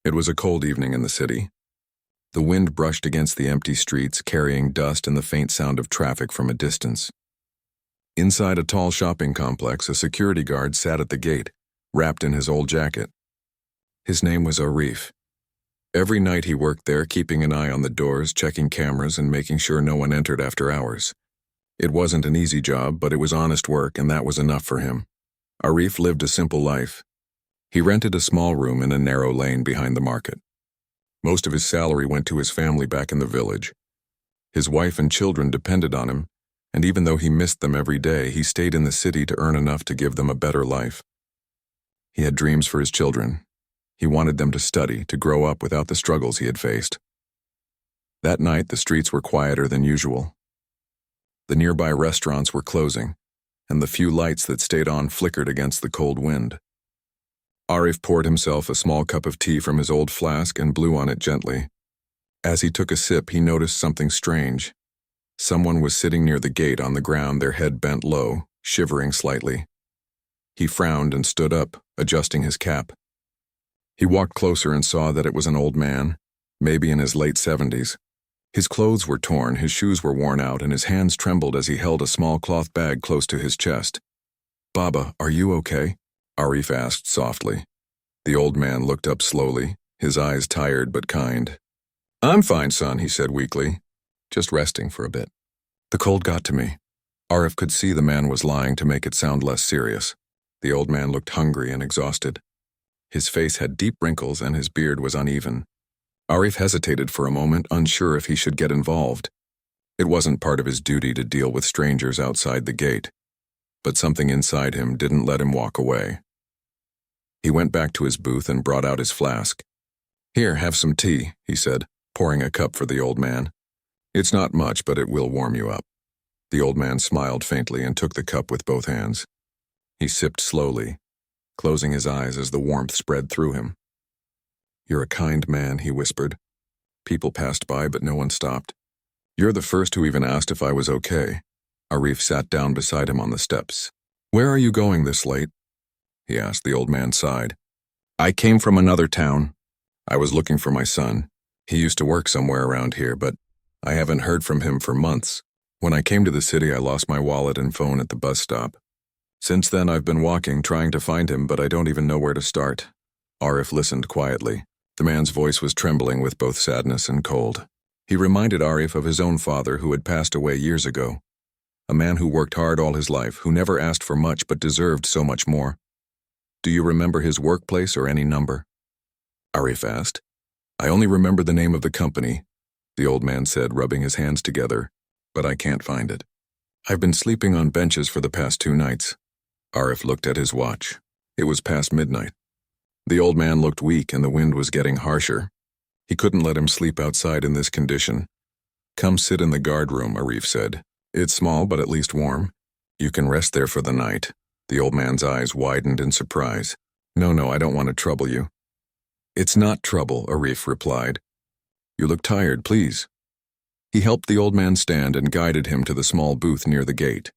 It was a cold evening in the city. The wind brushed against the empty streets, carrying dust and the faint sound of traffic from a distance. Inside a tall shopping complex, a security guard sat at the gate, wrapped in his old jacket. His name was Arif. Every night he worked there, keeping an eye on the doors, checking cameras, and making sure no one entered after hours. It wasn't an easy job, but it was honest work, and that was enough for him. Arif lived a simple life. He rented a small room in a narrow lane behind the market. Most of his salary went to his family back in the village. His wife and children depended on him, and even though he missed them every day, he stayed in the city to earn enough to give them a better life. He had dreams for his children. He wanted them to study, to grow up without the struggles he had faced. That night, the streets were quieter than usual. The nearby restaurants were closing, and the few lights that stayed on flickered against the cold wind. Arif poured himself a small cup of tea from his old flask and blew on it gently. As he took a sip, he noticed something strange. Someone was sitting near the gate on the ground, their head bent low, shivering slightly. He frowned and stood up, adjusting his cap. He walked closer and saw that it was an old man, maybe in his late 70s. His clothes were torn, his shoes were worn out, and his hands trembled as he held a small cloth bag close to his chest. "Baba, are you okay?" Arif asked softly. The old man looked up slowly, his eyes tired but kind. "I'm fine, son," he said weakly. "Just resting for a bit." "The cold got to me." Arif could see the man was lying to make it sound less serious. The old man looked hungry and exhausted. His face had deep wrinkles and his beard was uneven. Arif hesitated for a moment, unsure if he should get involved. It wasn't part of his duty to deal with strangers outside the gate, but something inside him didn't let him walk away. He went back to his booth and brought out his flask. "Here, have some tea," he said, pouring a cup for the old man. "It's not much, but it will warm you up." The old man smiled faintly and took the cup with both hands. He sipped slowly, closing his eyes as the warmth spread through him. "You're a kind man," he whispered. People passed by, but no one stopped. "You're the first who even asked if I was okay." Arif sat down beside him on the steps. "Where are you going this late?" he asked. The old man sighed. "I came from another town. I was looking for my son. He used to work somewhere around here, but I haven't heard from him for months. When I came to the city, I lost my wallet and phone at the bus stop. Since then, I've been walking, trying to find him, but I don't even know where to start." Arif listened quietly. The man's voice was trembling with both sadness and cold. He reminded Arif of his own father, who had passed away years ago. A man who worked hard all his life, who never asked for much but deserved so much more. "Do you remember his workplace or any number?" Arif asked. "I only remember the name of the company," the old man said, rubbing his hands together, "but I can't find it. I've been sleeping on benches for the past 2 nights. Arif looked at his watch. It was past midnight. The old man looked weak and the wind was getting harsher. He couldn't let him sleep outside in this condition. "Come sit in the guard room," Arif said. "It's small but at least warm. You can rest there for the night." The old man's eyes widened in surprise. No, I don't want to trouble you." "It's not trouble," Arif replied. "You look tired, please." He helped the old man stand and guided him to the small booth near the gate.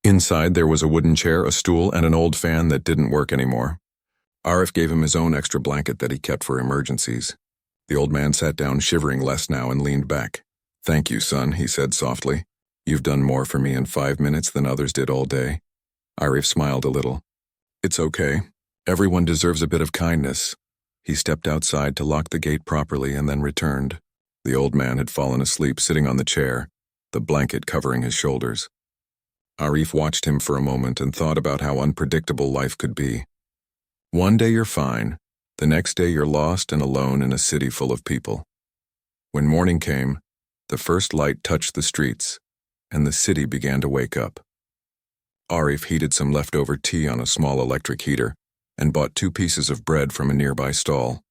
Inside there was a wooden chair, a stool, and an old fan that didn't work anymore. Arif gave him his own extra blanket that he kept for emergencies. The old man sat down, shivering less now, and leaned back. "Thank you, son," he said softly. "You've done more for me in 5 minutes than others did all day." Arif smiled a little. "It's okay. Everyone deserves a bit of kindness." He stepped outside to lock the gate properly and then returned. The old man had fallen asleep, sitting on the chair, the blanket covering his shoulders. Arif watched him for a moment and thought about how unpredictable life could be. One day you're fine, the next day you're lost and alone in a city full of people. When morning came, the first light touched the streets, and the city began to wake up. Arif heated some leftover tea on a small electric heater and bought 2 pieces of bread from a nearby stall.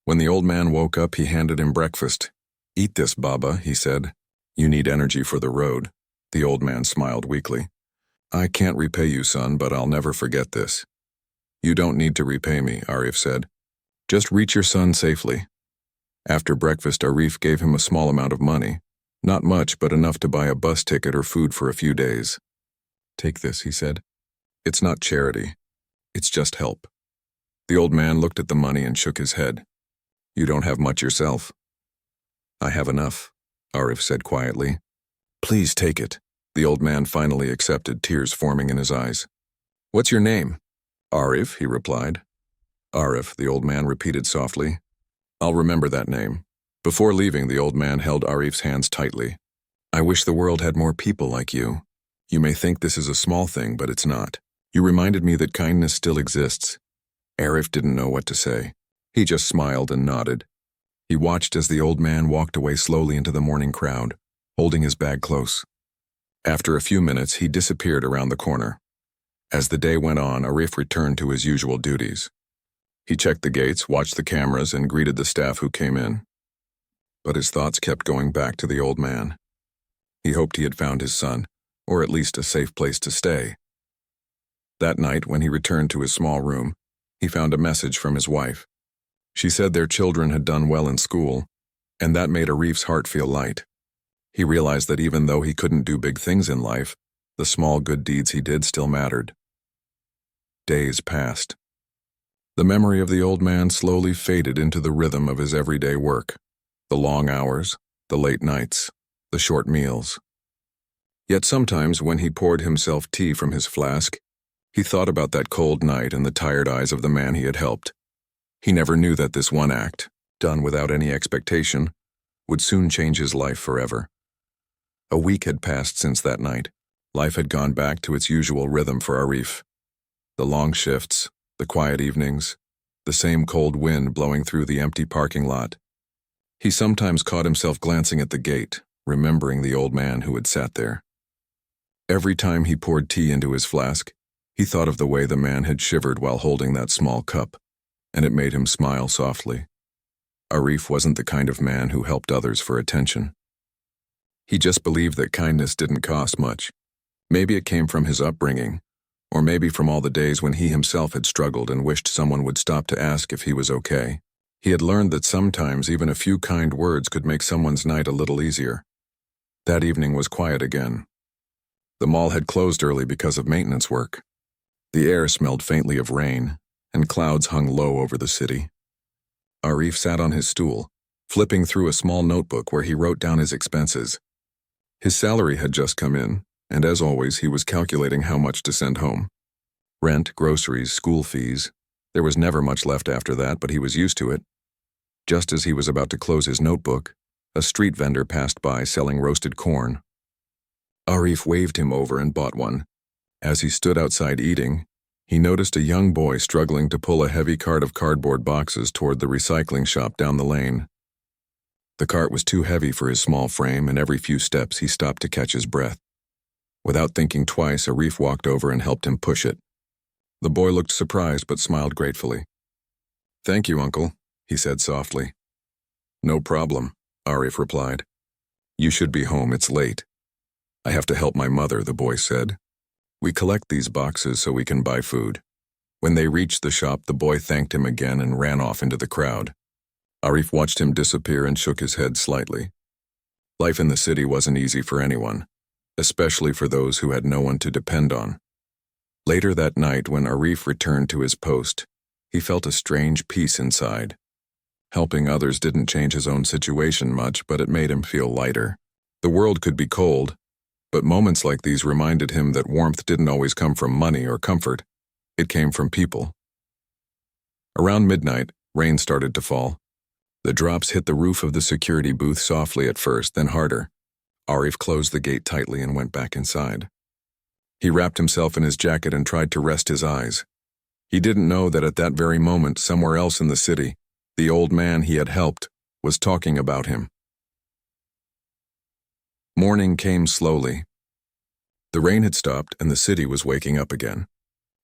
When the old man woke up, he handed him breakfast. "Eat this, Baba," he said. "You need energy for the road." The old man smiled weakly. "I can't repay you, son, but I'll never forget this." "You don't need to repay me," Arif said. "Just reach your son safely." After breakfast, Arif gave him a small amount of money. Not much, but enough to buy a bus ticket or food for a few days. "Take this," he said. "It's not charity. It's just help." The old man looked at the money and shook his head. You don't have much yourself. I have enough, Arif said quietly. Please take it. The old man finally accepted, tears forming in his eyes. What's your name? Arif, he replied. Arif, the old man repeated softly. I'll remember that name. Before leaving, the old man held Arif's hands tightly. I wish the world had more people like you. You may think this is a small thing, but it's not. You reminded me that kindness still exists. Arif didn't know what to say. He just smiled and nodded. He watched as the old man walked away slowly into the morning crowd, holding his bag close. After a few minutes, he disappeared around the corner. As the day went on, Arif returned to his usual duties. He checked the gates, watched the cameras, and greeted the staff who came in. But his thoughts kept going back to the old man. He hoped he had found his son, or at least a safe place to stay. That night, when he returned to his small room, he found a message from his wife. She said their children had done well in school, and that made Arif's heart feel light. He realized that even though he couldn't do big things in life, the small good deeds he did still mattered. Days passed. The memory of the old man slowly faded into the rhythm of his everyday work, the long hours, the late nights, the short meals. Yet sometimes when he poured himself tea from his flask, he thought about that cold night and the tired eyes of the man he had helped. He never knew that this one act, done without any expectation, would soon change his life forever. A week had passed since that night. Life had gone back to its usual rhythm for Arif. The long shifts, the quiet evenings, the same cold wind blowing through the empty parking lot. He sometimes caught himself glancing at the gate, remembering the old man who had sat there. Every time he poured tea into his flask, he thought of the way the man had shivered while holding that small cup, and it made him smile softly. Arif wasn't the kind of man who helped others for attention. He just believed that kindness didn't cost much. Maybe it came from his upbringing, or maybe from all the days when he himself had struggled and wished someone would stop to ask if he was okay. He had learned that sometimes even a few kind words could make someone's night a little easier. That evening was quiet again. The mall had closed early because of maintenance work. The air smelled faintly of rain, and clouds hung low over the city. Arif sat on his stool, flipping through a small notebook where he wrote down his expenses. His salary had just come in, and as always, he was calculating how much to send home. Rent, groceries, school fees. There was never much left after that, but he was used to it. Just as he was about to close his notebook, a street vendor passed by selling roasted corn. Arif waved him over and bought one. As he stood outside eating, he noticed a young boy struggling to pull a heavy cart of cardboard boxes toward the recycling shop down the lane. The cart was too heavy for his small frame, and every few steps he stopped to catch his breath. Without thinking twice, Arif walked over and helped him push it. The boy looked surprised but smiled gratefully. "Thank you, Uncle," he said softly. "No problem," Arif replied. "You should be home, it's late." "I have to help my mother," the boy said. "We collect these boxes so we can buy food." When they reached the shop, the boy thanked him again and ran off into the crowd. Arif watched him disappear and shook his head slightly. Life in the city wasn't easy for anyone, especially for those who had no one to depend on. Later that night, when Arif returned to his post, he felt a strange peace inside. Helping others didn't change his own situation much, but it made him feel lighter. The world could be cold, but moments like these reminded him that warmth didn't always come from money or comfort. It came from people. Around midnight, rain started to fall. The drops hit the roof of the security booth softly at first, then harder. Arif closed the gate tightly and went back inside. He wrapped himself in his jacket and tried to rest his eyes. He didn't know that at that very moment, somewhere else in the city, the old man he had helped was talking about him. Morning came slowly. The rain had stopped and the city was waking up again.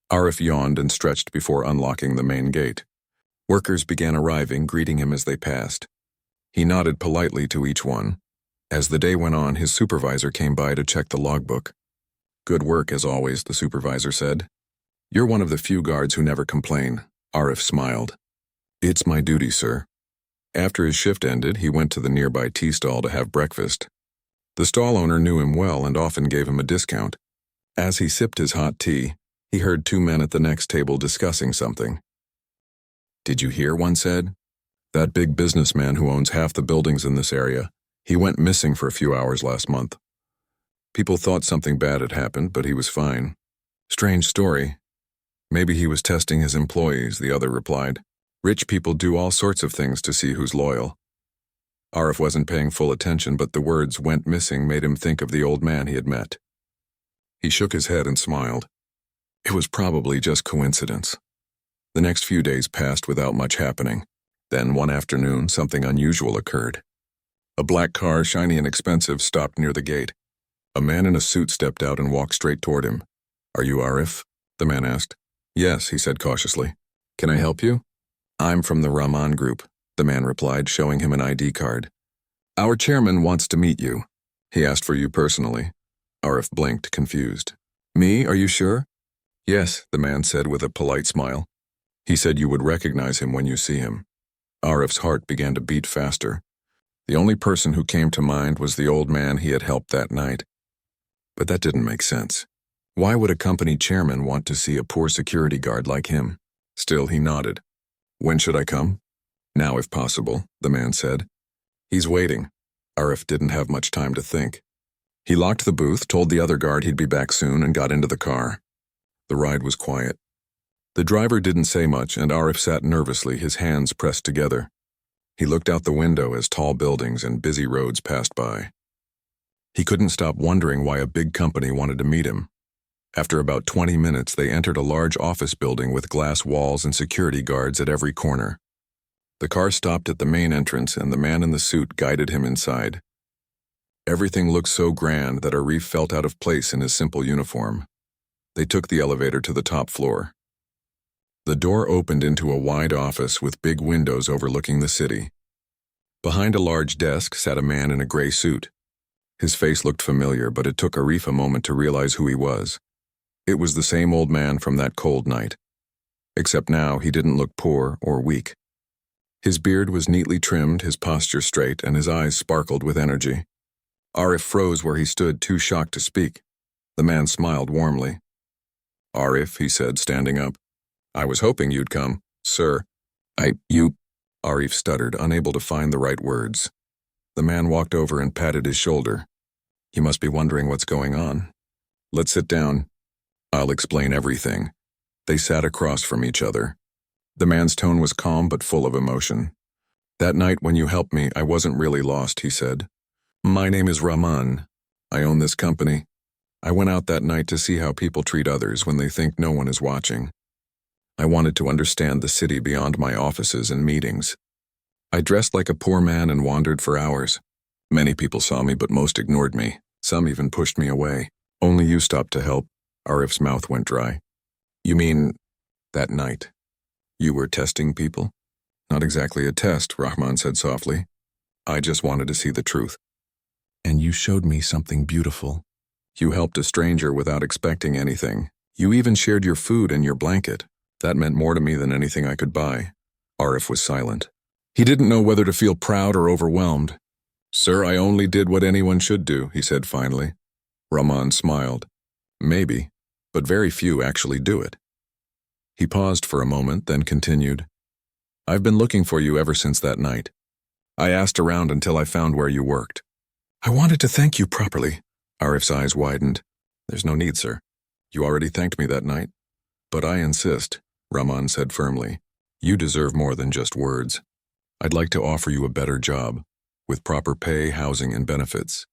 Arif yawned and stretched before unlocking the main gate. Workers began arriving, greeting him as they passed. He nodded politely to each one. As the day went on, his supervisor came by to check the logbook. "Good work, as always," the supervisor said. "You're one of the few guards who never complain." Arif smiled. "It's my duty, sir." After his shift ended, he went to the nearby tea stall to have breakfast. The stall owner knew him well and often gave him a discount. As he sipped his hot tea, he heard two men at the next table discussing something. "Did you hear?" one said. That big businessman who owns half the buildings in this area. He went missing for a few hours last month. People thought something bad had happened, but he was fine. Strange story. Maybe he was testing his employees, the other replied. Rich people do all sorts of things to see who's loyal. Arif wasn't paying full attention, but the words "went missing" made him think of the old man he had met. He shook his head and smiled. It was probably just coincidence. The next few days passed without much happening. Then, one afternoon, something unusual occurred. A black car, shiny and expensive, stopped near the gate. A man in a suit stepped out and walked straight toward him. Are you Arif? The man asked. Yes, he said cautiously. Can I help you? I'm from the Rahman Group, the man replied, showing him an ID card. Our chairman wants to meet you. He asked for you personally. Arif blinked, confused. Me, are you sure? Yes, the man said with a polite smile. He said you would recognize him when you see him. Arif's heart began to beat faster. The only person who came to mind was the old man he had helped that night. But that didn't make sense. Why would a company chairman want to see a poor security guard like him? Still, he nodded. When should I come? Now, if possible, the man said. He's waiting. Arif didn't have much time to think. He locked the booth, told the other guard he'd be back soon, and got into the car. The ride was quiet. The driver didn't say much, and Arif sat nervously, his hands pressed together. He looked out the window as tall buildings and busy roads passed by. He couldn't stop wondering why a big company wanted to meet him. After about 20 minutes, they entered a large office building with glass walls and security guards at every corner. The car stopped at the main entrance, and the man in the suit guided him inside. Everything looked so grand that Arif felt out of place in his simple uniform. They took the elevator to the top floor. The door opened into a wide office with big windows overlooking the city. Behind a large desk sat a man in a gray suit. His face looked familiar, but it took Arif a moment to realize who he was. It was the same old man from that cold night. Except now he didn't look poor or weak. His beard was neatly trimmed, his posture straight, and his eyes sparkled with energy. Arif froze where he stood, too shocked to speak. The man smiled warmly. Arif, he said, standing up. I was hoping you'd come, sir. Arif stuttered, unable to find the right words. The man walked over and patted his shoulder. You must be wondering what's going on. Let's sit down. I'll explain everything. They sat across from each other. The man's tone was calm but full of emotion. That night when you helped me, I wasn't really lost, he said. My name is Rahman. I own this company. I went out that night to see how people treat others when they think no one is watching. I wanted to understand the city beyond my offices and meetings. I dressed like a poor man and wandered for hours. Many people saw me, but most ignored me. Some even pushed me away. Only you stopped to help. Arif's mouth went dry. You mean, that night? You were testing people? Not exactly a test, Rahman said softly. I just wanted to see the truth. And you showed me something beautiful. You helped a stranger without expecting anything. You even shared your food and your blanket. That meant more to me than anything I could buy. Arif was silent. He didn't know whether to feel proud or overwhelmed. Sir, I only did what anyone should do, he said finally. Rahman smiled. Maybe, but very few actually do it. He paused for a moment, then continued. I've been looking for you ever since that night. I asked around until I found where you worked. I wanted to thank you properly. Arif's eyes widened. There's no need, sir. You already thanked me that night. But I insist, Rahman said firmly. You deserve more than just words. I'd like to offer you a better job, with proper pay, housing, and benefits.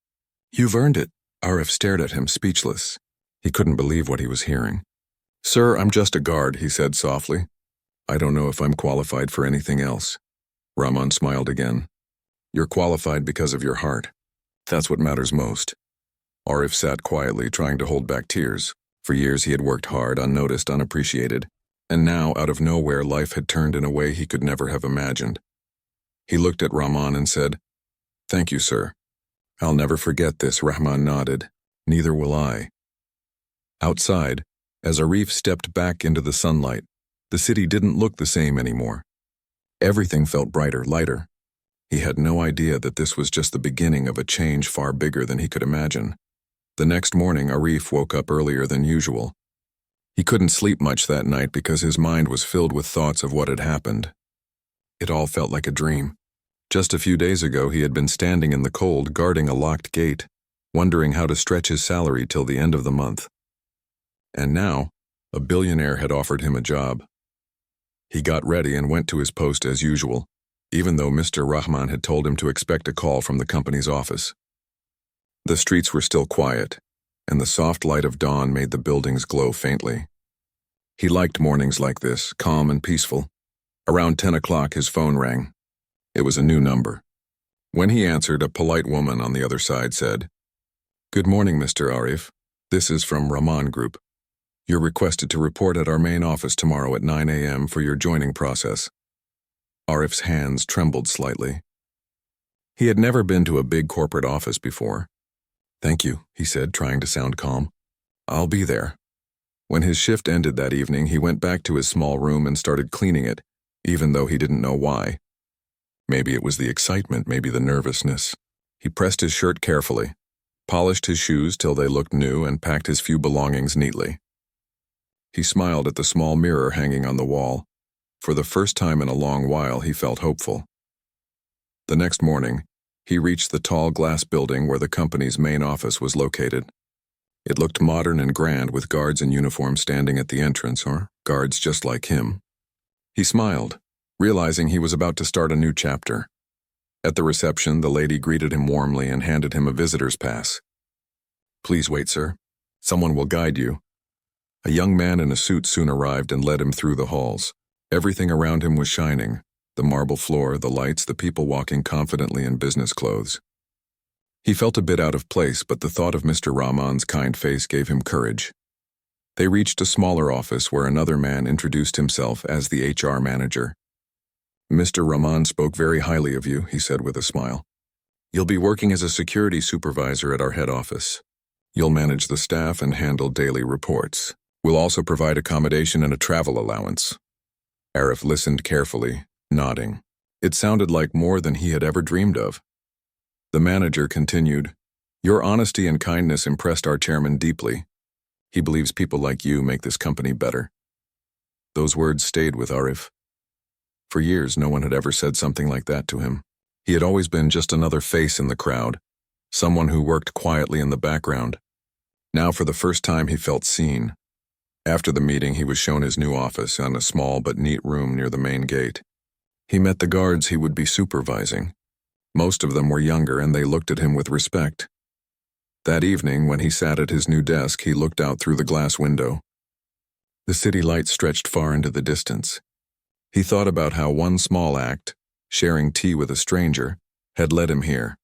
You've earned it. Arif stared at him, speechless. He couldn't believe what he was hearing. Sir, I'm just a guard, he said softly. I don't know if I'm qualified for anything else. Rahman smiled again. You're qualified because of your heart. That's what matters most. Arif sat quietly, trying to hold back tears. For years he had worked hard, unnoticed, unappreciated. And now, out of nowhere, life had turned in a way he could never have imagined. He looked at Rahman and said, Thank you, sir. I'll never forget this, Rahman nodded. Neither will I. Outside, as Arif stepped back into the sunlight, the city didn't look the same anymore. Everything felt brighter, lighter. He had no idea that this was just the beginning of a change far bigger than he could imagine. The next morning, Arif woke up earlier than usual. He couldn't sleep much that night because his mind was filled with thoughts of what had happened. It all felt like a dream. Just a few days ago, he had been standing in the cold, guarding a locked gate, wondering how to stretch his salary till the end of the month. And now, a billionaire had offered him a job. He got ready and went to his post as usual, even though Mr. Rahman had told him to expect a call from the company's office. The streets were still quiet, and the soft light of dawn made the buildings glow faintly. He liked mornings like this, calm and peaceful. Around 10 o'clock, his phone rang. It was a new number. When he answered, a polite woman on the other side said, "Good morning, Mr. Arif. This is from Rahman Group. You're requested to report at our main office tomorrow at 9 a.m. for your joining process." Arif's hands trembled slightly. He had never been to a big corporate office before. "Thank you," he said, trying to sound calm. "I'll be there." When his shift ended that evening, he went back to his small room and started cleaning it, even though he didn't know why. Maybe it was the excitement, maybe the nervousness. He pressed his shirt carefully, polished his shoes till they looked new, and packed his few belongings neatly. He smiled at the small mirror hanging on the wall. For the first time in a long while, he felt hopeful. The next morning, he reached the tall glass building where the company's main office was located. It looked modern and grand, with guards in uniform standing at the entrance, or guards just like him. He smiled, realizing he was about to start a new chapter. At the reception, the lady greeted him warmly and handed him a visitor's pass. "Please wait, sir. Someone will guide you." A young man in a suit soon arrived and led him through the halls. Everything around him was shining: the marble floor, the lights, the people walking confidently in business clothes. He felt a bit out of place, but the thought of Mr. Rahman's kind face gave him courage. They reached a smaller office where another man introduced himself as the HR manager. "Mr. Rahman spoke very highly of you," he said with a smile. "You'll be working as a security supervisor at our head office. You'll manage the staff and handle daily reports. We'll also provide accommodation and a travel allowance." Arif listened carefully, nodding. It sounded like more than he had ever dreamed of. The manager continued, "Your honesty and kindness impressed our chairman deeply. He believes people like you make this company better." Those words stayed with Arif. For years, no one had ever said something like that to him. He had always been just another face in the crowd, someone who worked quietly in the background. Now, for the first time, he felt seen. After the meeting, he was shown his new office in a small but neat room near the main gate. He met the guards he would be supervising. Most of them were younger, and they looked at him with respect. That evening, when he sat at his new desk, he looked out through the glass window. The city lights stretched far into the distance. He thought about how one small act, sharing tea with a stranger, had led him here.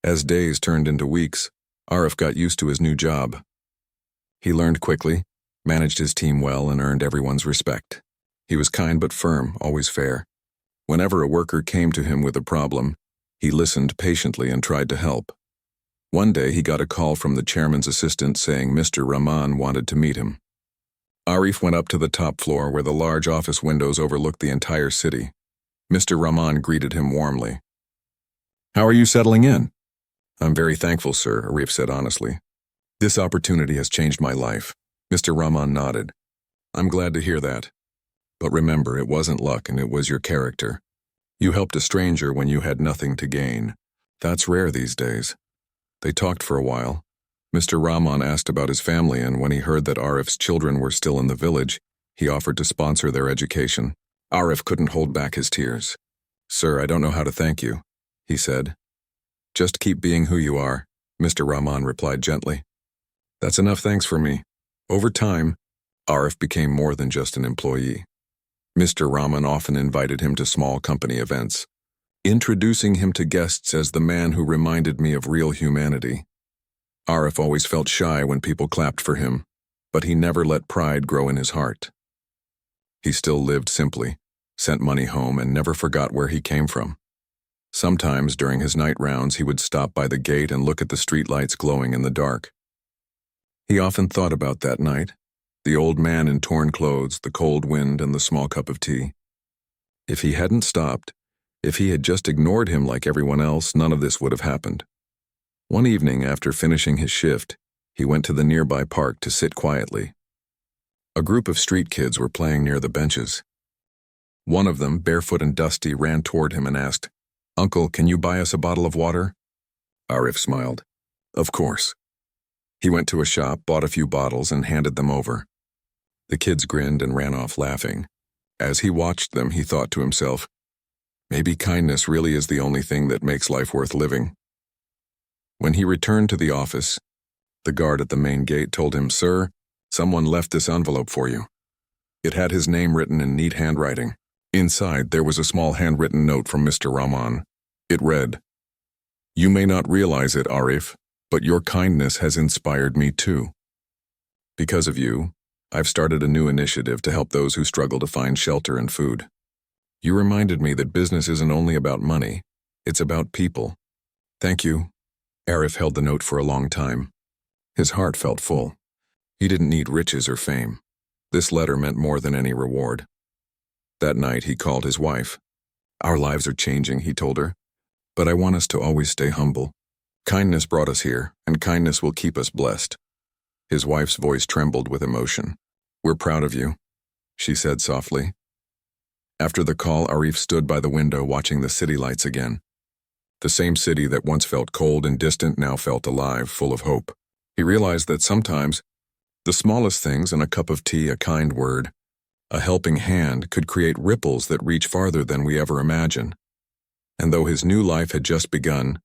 As days turned into weeks, Arif got used to his new job. He learned quickly, managed his team well, and earned everyone's respect. He was kind but firm, always fair. Whenever a worker came to him with a problem, he listened patiently and tried to help. One day, he got a call from the chairman's assistant saying Mr. Rahman wanted to meet him. Arif went up to the top floor where the large office windows overlooked the entire city. Mr. Rahman greeted him warmly. "How are you settling in?" "I'm very thankful, sir," Arif said honestly. "This opportunity has changed my life." Mr. Rahman nodded. "I'm glad to hear that. But remember, it wasn't luck and it was your character. You helped a stranger when you had nothing to gain. That's rare these days." They talked for a while. Mr. Rahman asked about his family, and when he heard that Arif's children were still in the village, he offered to sponsor their education. Arif couldn't hold back his tears. "Sir, I don't know how to thank you," he said. "Just keep being who you are," Mr. Rahman replied gently. "That's enough thanks for me." Over time, Arif became more than just an employee. Mr. Rahman often invited him to small company events, introducing him to guests as the man who reminded me of real humanity. Arif always felt shy when people clapped for him, but he never let pride grow in his heart. He still lived simply, sent money home, and never forgot where he came from. Sometimes during his night rounds, he would stop by the gate and look at the streetlights glowing in the dark. He often thought about that night, the old man in torn clothes, the cold wind, and the small cup of tea. If he hadn't stopped, if he had just ignored him like everyone else, none of this would have happened. One evening, after finishing his shift, he went to the nearby park to sit quietly. A group of street kids were playing near the benches. One of them, barefoot and dusty, ran toward him and asked, "Uncle, can you buy us a bottle of water?" Arif smiled. Of course. He went to a shop, bought a few bottles, and handed them over. The kids grinned and ran off laughing. As he watched them, he thought to himself, maybe kindness really is the only thing that makes life worth living. When he returned to the office, the guard at the main gate told him, "Sir, someone left this envelope for you." It had his name written in neat handwriting. Inside, there was a small handwritten note from Mr. Rahman. It read, "You may not realize it, Arif, but your kindness has inspired me too. Because of you, I've started a new initiative to help those who struggle to find shelter and food. You reminded me that business isn't only about money, it's about people. Thank you." Arif held the note for a long time. His heart felt full. He didn't need riches or fame. This letter meant more than any reward. That night, he called his wife. "Our lives are changing," he told her, "but I want us to always stay humble. Kindness brought us here, and kindness will keep us blessed." His wife's voice trembled with emotion. "We're proud of you," she said softly. After the call, Arif stood by the window watching the city lights again. The same city that once felt cold and distant now felt alive, full of hope. He realized that sometimes the smallest things, in a cup of tea, a kind word, a helping hand, could create ripples that reach farther than we ever imagine. And though his new life had just begun,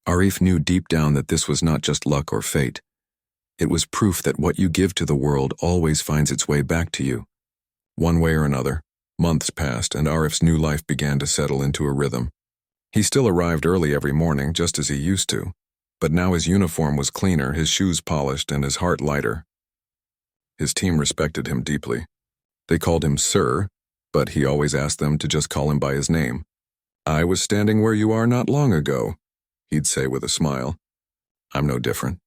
Arif knew deep down that this was not just luck or fate. It was proof that what you give to the world always finds its way back to you. One way or another, months passed and Arif's new life began to settle into a rhythm. He still arrived early every morning, just as he used to, but now his uniform was cleaner, his shoes polished, and his heart lighter. His team respected him deeply. They called him Sir, but he always asked them to just call him by his name. "I was standing where you are not long ago," he'd say with a smile. "I'm no different."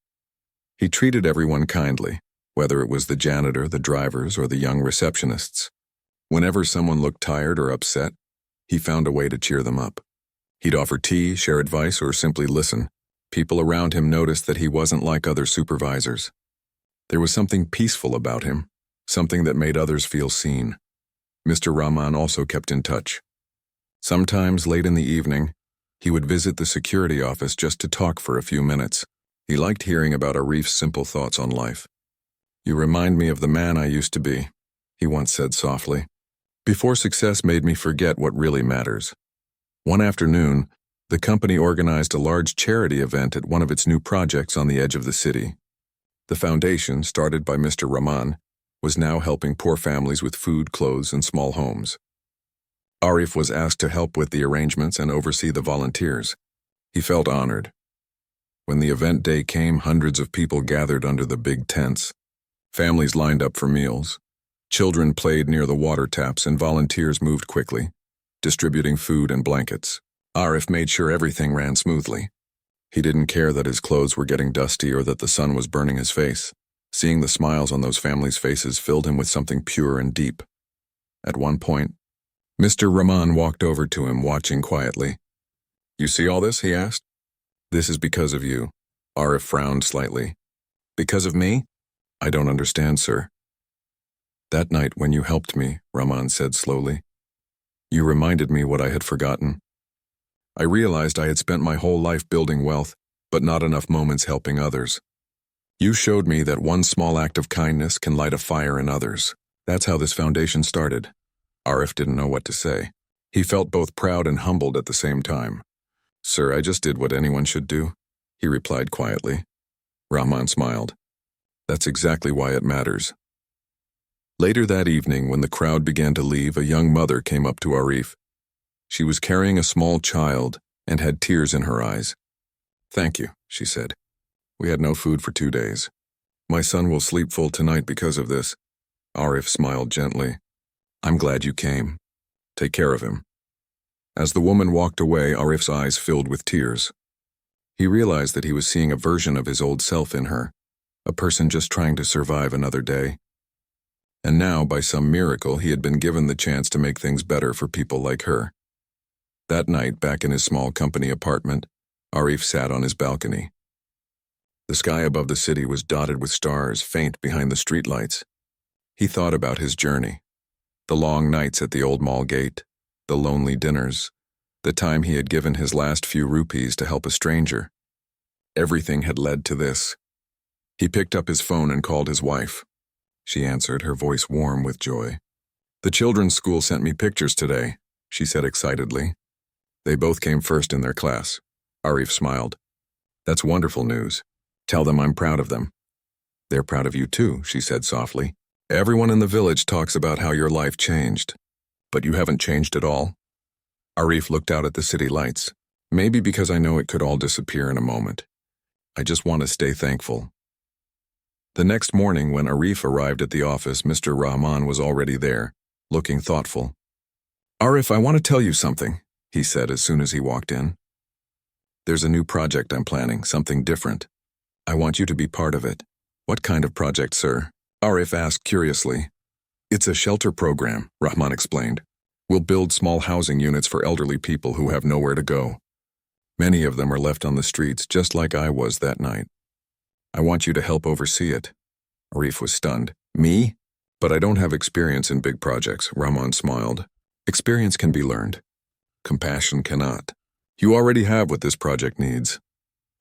He treated everyone kindly, whether it was the janitor, the drivers, or the young receptionists. Whenever someone looked tired or upset, he found a way to cheer them up. He'd offer tea, share advice, or simply listen. People around him noticed that he wasn't like other supervisors. There was something peaceful about him, something that made others feel seen. Mr. Rahman also kept in touch. Sometimes, late in the evening, he would visit the security office just to talk for a few minutes. He liked hearing about Arif's simple thoughts on life. "You remind me of the man I used to be," he once said softly, "before success made me forget what really matters." One afternoon, the company organized a large charity event at one of its new projects on the edge of the city. The foundation, started by Mr. Rahman, was now helping poor families with food, clothes, and small homes. Arif was asked to help with the arrangements and oversee the volunteers. He felt honored. When the event day came, hundreds of people gathered under the big tents. Families lined up for meals. Children played near the water taps and volunteers moved quickly, distributing food and blankets. Arif made sure everything ran smoothly. He didn't care that his clothes were getting dusty or that the sun was burning his face. Seeing the smiles on those families' faces filled him with something pure and deep. At one point, Mr. Rahman walked over to him, watching quietly. "You see all this?" he asked. "This is because of you." Arif frowned slightly. "Because of me? I don't understand, sir." "That night when you helped me," Rahman said slowly, "you reminded me what I had forgotten. I realized I had spent my whole life building wealth, but not enough moments helping others. You showed me that one small act of kindness can light a fire in others. That's how this foundation started." Arif didn't know what to say. He felt both proud and humbled at the same time. "Sir, I just did what anyone should do," he replied quietly. Rahman smiled. "That's exactly why it matters." Later that evening, when the crowd began to leave, a young mother came up to Arif. She was carrying a small child and had tears in her eyes. "Thank you," she said. "We had no food for 2 days. My son will sleep full tonight because of this." Arif smiled gently. "I'm glad you came. Take care of him." As the woman walked away, Arif's eyes filled with tears. He realized that he was seeing a version of his old self in her, a person just trying to survive another day. And now, by some miracle, he had been given the chance to make things better for people like her. That night, back in his small company apartment, Arif sat on his balcony. The sky above the city was dotted with stars, faint behind the streetlights. He thought about his journey. The long nights at the old mall gate, the lonely dinners, the time he had given his last few rupees to help a stranger. Everything had led to this. He picked up his phone and called his wife. She answered, her voice warm with joy. "The children's school sent me pictures today," she said excitedly. "They both came first in their class." Arif smiled. "That's wonderful news. Tell them I'm proud of them." "They're proud of you too," she said softly. "Everyone in the village talks about how your life changed. But you haven't changed at all." Arif looked out at the city lights. "Maybe because I know it could all disappear in a moment. I just want to stay thankful." The next morning when Arif arrived at the office, Mr. Rahman was already there, looking thoughtful. "Arif, I want to tell you something," he said as soon as he walked in. "There's a new project I'm planning, something different. I want you to be part of it." "What kind of project, sir?" Arif asked curiously. "It's a shelter program," Rahman explained. "We'll build small housing units for elderly people who have nowhere to go. Many of them are left on the streets, just like I was that night. I want you to help oversee it." Arif was stunned. "Me? But I don't have experience in big projects," Rahman smiled. "Experience can be learned. Compassion cannot. You already have what this project needs."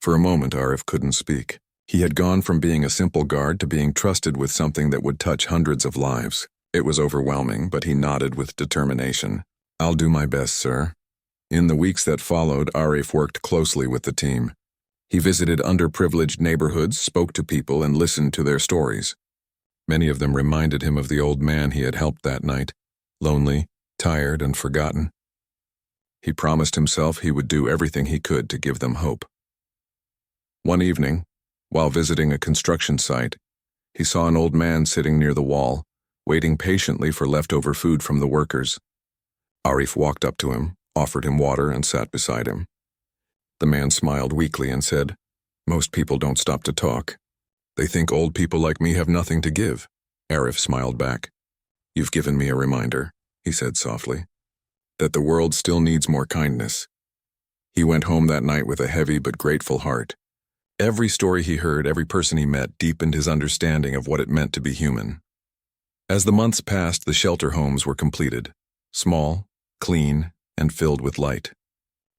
For a moment, Arif couldn't speak. He had gone from being a simple guard to being trusted with something that would touch hundreds of lives. It was overwhelming, but he nodded with determination. "I'll do my best, sir." In the weeks that followed, Arif worked closely with the team. He visited underprivileged neighborhoods, spoke to people, and listened to their stories. Many of them reminded him of the old man he had helped that night, lonely, tired, and forgotten. He promised himself he would do everything he could to give them hope. One evening, while visiting a construction site, he saw an old man sitting near the wall, waiting patiently for leftover food from the workers. Arif walked up to him, offered him water, and sat beside him. The man smiled weakly and said, "Most people don't stop to talk. They think old people like me have nothing to give." Arif smiled back. "You've given me a reminder," he said softly, "that the world still needs more kindness." He went home that night with a heavy but grateful heart. Every story he heard, every person he met, deepened his understanding of what it meant to be human. As the months passed, the shelter homes were completed, small, clean, and filled with light.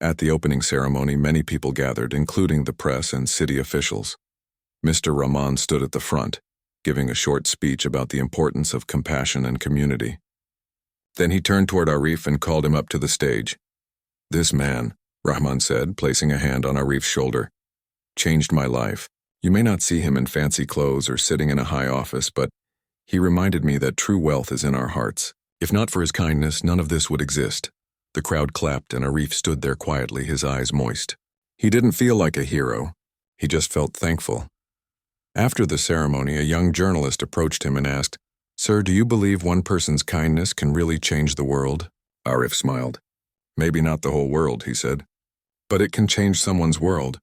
At the opening ceremony, many people gathered, including the press and city officials. Mr. Rahman stood at the front, giving a short speech about the importance of compassion and community. Then he turned toward Arif and called him up to the stage. "This man," Rahman said, placing a hand on Arif's shoulder, "changed my life. You may not see him in fancy clothes or sitting in a high office, but he reminded me that true wealth is in our hearts. If not for his kindness, none of this would exist." The crowd clapped and Arif stood there quietly, his eyes moist. He didn't feel like a hero. He just felt thankful. After the ceremony, a young journalist approached him and asked, "Sir, do you believe one person's kindness can really change the world?" Arif smiled. "Maybe not the whole world," he said, "but it can change someone's world.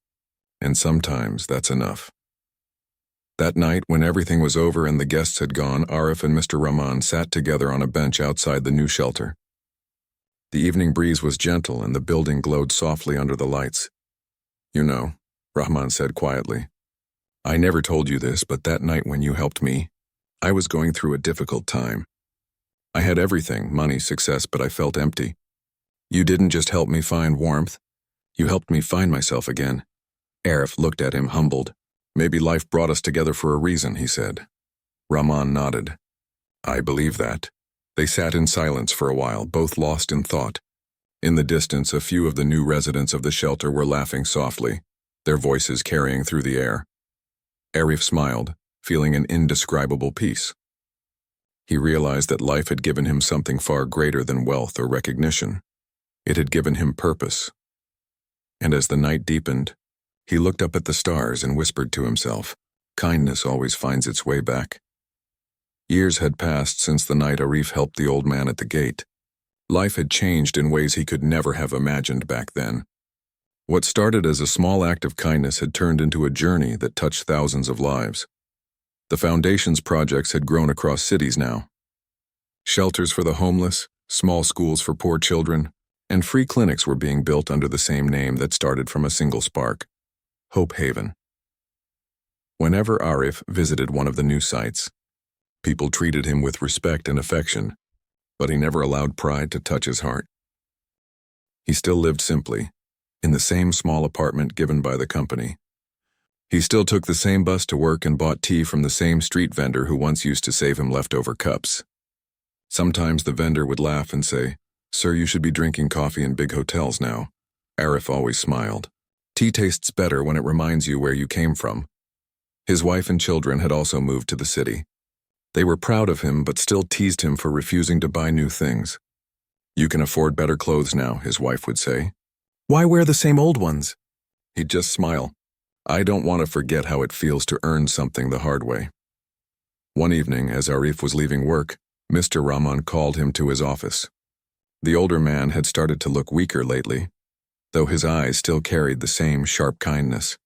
And sometimes that's enough." That night, when everything was over and the guests had gone, Arif and Mr. Rahman sat together on a bench outside the new shelter. The evening breeze was gentle and the building glowed softly under the lights. "You know," Rahman said quietly, "I never told you this, but that night when you helped me, I was going through a difficult time. I had everything, money, success, but I felt empty. You didn't just help me find warmth, you helped me find myself again." Arif looked at him, humbled. "Maybe life brought us together for a reason," he said. Rahman nodded. "I believe that." They sat in silence for a while, both lost in thought. In the distance, a few of the new residents of the shelter were laughing softly, their voices carrying through the air. Arif smiled, feeling an indescribable peace. He realized that life had given him something far greater than wealth or recognition. It had given him purpose. And as the night deepened, he looked up at the stars and whispered to himself, "Kindness always finds its way back." Years had passed since the night Arif helped the old man at the gate. Life had changed in ways he could never have imagined back then. What started as a small act of kindness had turned into a journey that touched thousands of lives. The Foundation's projects had grown across cities now. Shelters for the homeless, small schools for poor children, and free clinics were being built under the same name that started from a single spark: Hope Haven. Whenever Arif visited one of the new sites, people treated him with respect and affection. but he never allowed pride to touch his heart. He still lived simply, in the same small apartment given by the company. He still took the same bus to work and bought tea from the same street vendor who once used to save him leftover cups. Sometimes the vendor would laugh and say, "Sir, you should be drinking coffee in big hotels now." Arif always smiled. Tea tastes better when it reminds you where you came from. His wife and children had also moved to the city. They were proud of him but still teased him for refusing to buy new things. "You can afford better clothes now," his wife would say. "Why wear the same old ones?" He'd just smile. "I don't want to forget how it feels to earn something the hard way." One evening, as Arif was leaving work, Mr. Rahman called him to his office. The older man had started to look weaker lately, though his eyes still carried the same sharp kindness.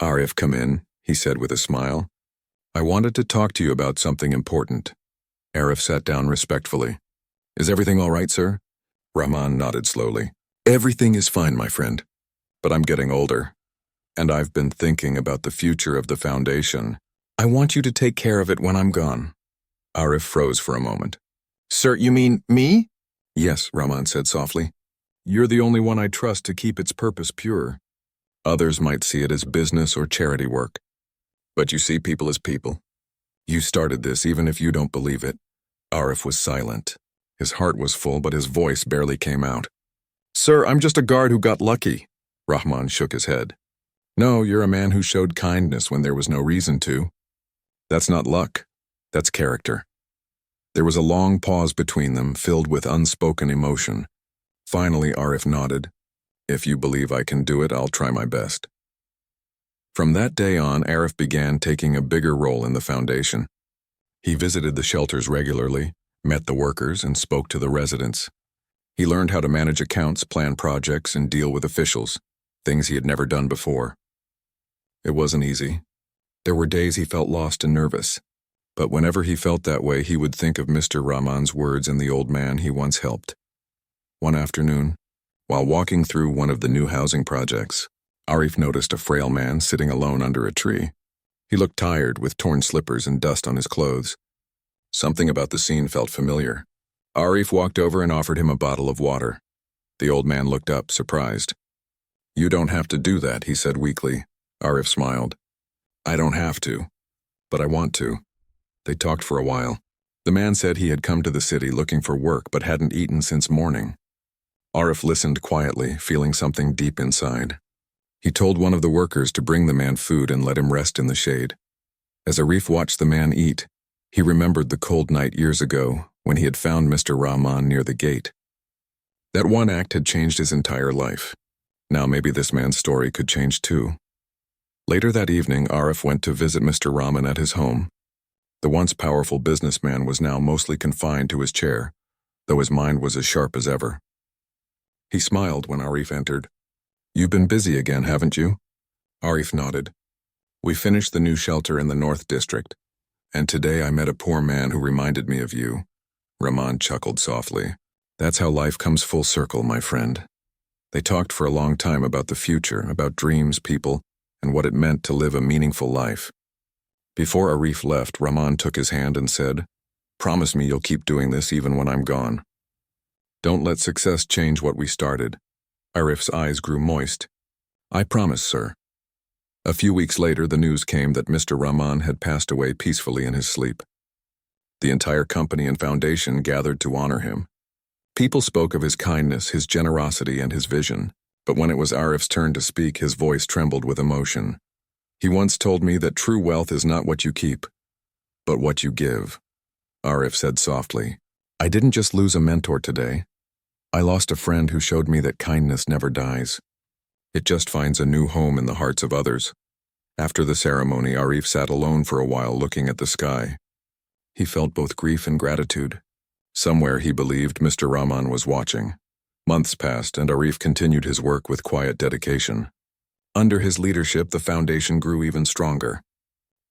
"Arif, come in," he said with a smile. "I wanted to talk to you about something important." Arif sat down respectfully. "Is everything all right, sir?" Rahman nodded slowly. "Everything is fine, my friend. But I'm getting older, and I've been thinking about the future of the foundation. I want you to take care of it when I'm gone." Arif froze for a moment. "Sir, you mean me?" "Yes," Rahman said softly. "You're the only one I trust to keep its purpose pure. Others might see it as business or charity work. But you see people as people. You started this even if you don't believe it." Arif was silent. His heart was full, but his voice barely came out. "Sir, I'm just a guard who got lucky." Rahman shook his head. "No, you're a man who showed kindness when there was no reason to. That's not luck. That's character." There was a long pause between them, filled with unspoken emotion. Finally, Arif nodded. "If you believe I can do it, I'll try my best." From that day on, Arif began taking a bigger role in the foundation. He visited the shelters regularly, met the workers, and spoke to the residents. He learned how to manage accounts, plan projects, and deal with officials, things he had never done before. It wasn't easy. There were days he felt lost and nervous, but whenever he felt that way, he would think of Mr. Rahman's words and the old man he once helped. One afternoon, while walking through one of the new housing projects, Arif noticed a frail man sitting alone under a tree. He looked tired, with torn slippers and dust on his clothes. Something about the scene felt familiar. Arif walked over and offered him a bottle of water. The old man looked up, surprised. "You don't have to do that," he said weakly. Arif smiled. "I don't have to, but I want to." They talked for a while. The man said he had come to the city looking for work but hadn't eaten since morning. Arif listened quietly, feeling something deep inside. He told one of the workers to bring the man food and let him rest in the shade. As Arif watched the man eat, he remembered the cold night years ago when he had found Mr. Rahman near the gate. That one act had changed his entire life. Now maybe this man's story could change too. Later that evening, Arif went to visit Mr. Rahman at his home. The once powerful businessman was now mostly confined to his chair, though his mind was as sharp as ever. He smiled when Arif entered. "You've been busy again, haven't you?" Arif nodded. "We finished the new shelter in the North District, and today I met a poor man who reminded me of you." Rahman chuckled softly. "That's how life comes full circle, my friend." They talked for a long time about the future, about dreams, people, and what it meant to live a meaningful life. Before Arif left, Rahman took his hand and said, "Promise me you'll keep doing this even when I'm gone. Don't let success change what we started." Arif's eyes grew moist. "I promise, sir." A few weeks later, the news came that Mr. Rahman had passed away peacefully in his sleep. The entire company and foundation gathered to honor him. People spoke of his kindness, his generosity, and his vision, but when it was Arif's turn to speak, his voice trembled with emotion. "He once told me that true wealth is not what you keep, but what you give," Arif said softly. "I didn't just lose a mentor today. I lost a friend who showed me that kindness never dies. It just finds a new home in the hearts of others." After the ceremony, Arif sat alone for a while looking at the sky. He felt both grief and gratitude. Somewhere he believed Mr. Rahman was watching. Months passed, and Arif continued his work with quiet dedication. Under his leadership, the foundation grew even stronger.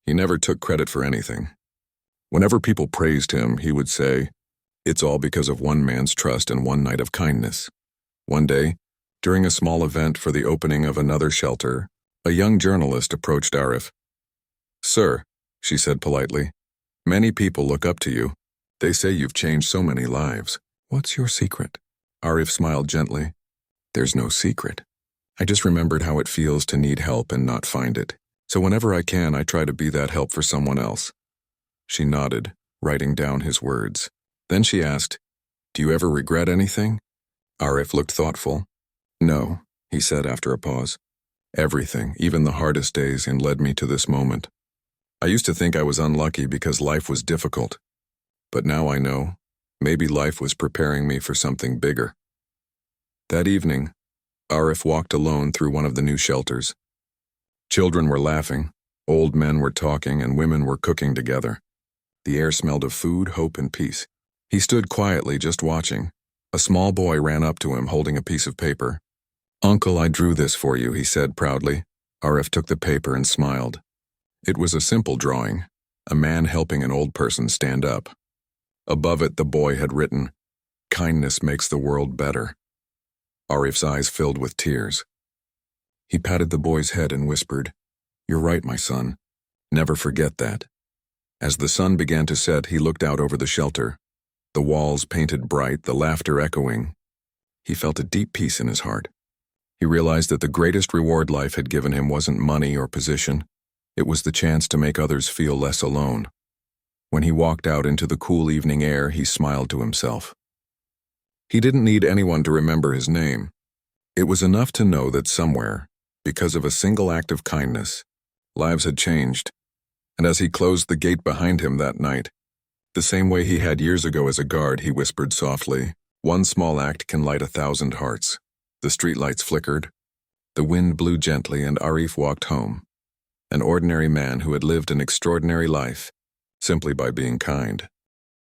He never took credit for anything. Whenever people praised him, he would say, "It's all because of one man's trust and one night of kindness." One day, during a small event for the opening of another shelter, a young journalist approached Arif. "Sir," she said politely, "many people look up to you. They say you've changed so many lives. What's your secret? Arif smiled gently. There's no secret. I just remembered how it feels to need help and not find it. So whenever I can, I try to be that help for someone else. She nodded, writing down his words. Then she asked, Do you ever regret anything? Arif looked thoughtful. No, he said after a pause. Everything, even the hardest days, and led me to this moment. I used to think I was unlucky because life was difficult. But now I know, maybe life was preparing me for something bigger. That evening, Arif walked alone through one of the new shelters. Children were laughing, old men were talking, and women were cooking together. The air smelled of food, hope, and peace. He stood quietly, just watching. A small boy ran up to him, holding a piece of paper. Uncle, I drew this for you, he said proudly. Arif took the paper and smiled. It was a simple drawing, a man helping an old person stand up. Above it, the boy had written, Kindness makes the world better. Arif's eyes filled with tears. He patted the boy's head and whispered, You're right, my son. Never forget that. As the sun began to set, he looked out over the shelter. The walls painted bright, the laughter echoing. He felt a deep peace in his heart. He realized that the greatest reward life had given him wasn't money or position. It was the chance to make others feel less alone. When he walked out into the cool evening air, he smiled to himself. He didn't need anyone to remember his name. It was enough to know that somewhere, because of a single act of kindness, lives had changed. And as he closed the gate behind him that night, the same way he had years ago as a guard, he whispered softly, One small act can light 1,000 hearts. The streetlights flickered. The wind blew gently, and Arif walked home. An ordinary man who had lived an extraordinary life, simply by being kind.